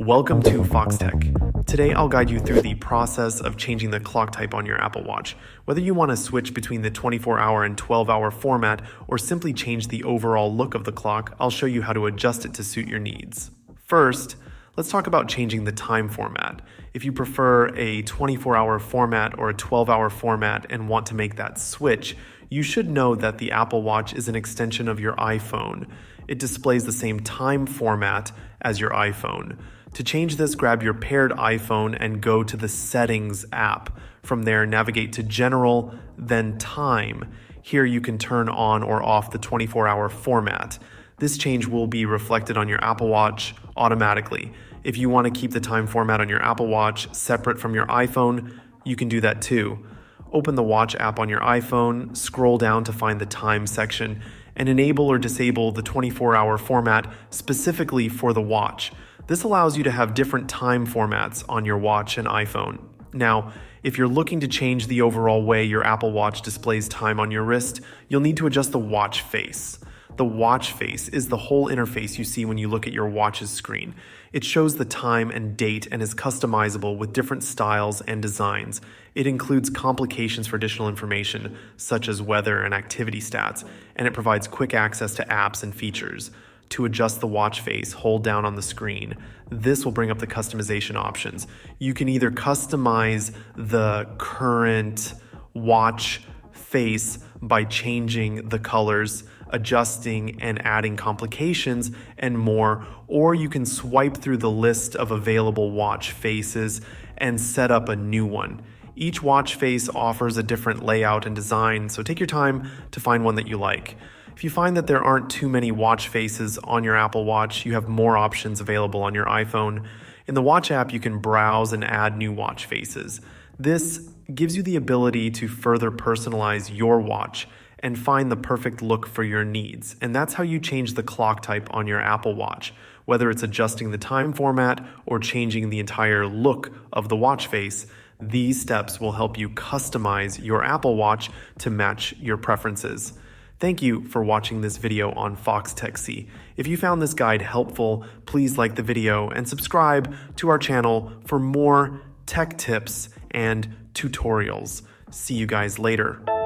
Welcome to Foxtecc. Today I'll guide you through the process of changing the clock type on your Apple Watch. Whether you want to switch between the 24-hour and 12-hour format or simply change the overall look of the clock, I'll show you how to adjust it to suit your needs. First, let's talk about changing the time format. If you prefer a 24-hour format or a 12-hour format and want to make that switch, you should know that the Apple Watch is an extension of your iPhone. It displays the same time format as your iPhone. To change this, grab your paired iPhone and go to the Settings app. From there, navigate to General, then Time. Here you can turn on or off the 24-hour format. This change will be reflected on your Apple Watch automatically. If you want to keep the time format on your Apple Watch separate from your iPhone, you can do that too. Open the Watch app on your iPhone, scroll down to find the Time section, and enable or disable the 24-hour format specifically for the watch. This allows you to have different time formats on your watch and iPhone. Now, if you're looking to change the overall way your Apple Watch displays time on your wrist, you'll need to adjust the watch face. The watch face is the whole interface you see when you look at your watch's screen. It shows the time and date and is customizable with different styles and designs. It includes complications for additional information, such as weather and activity stats, and it provides quick access to apps and features. To adjust the watch face, hold down on the screen. This will bring up the customization options. You can either customize the current watch face by changing the colors, adjusting and adding complications and more, or you can swipe through the list of available watch faces and set up a new one. Each watch face offers a different layout and design, so take your time to find one that you like. If you find that there aren't too many watch faces on your Apple Watch, you have more options available on your iPhone. In the Watch app, you can browse and add new watch faces. This gives you the ability to further personalize your watch and find the perfect look for your needs. And that's how you change the clock type on your Apple Watch, whether it's adjusting the time format or changing the entire look of the watch face. These steps will help you customize your Apple Watch to match your preferences. Thank you for watching this video on Foxtecc. If you found this guide helpful, please like the video and subscribe to our channel for more tech tips and tutorials. See you guys later.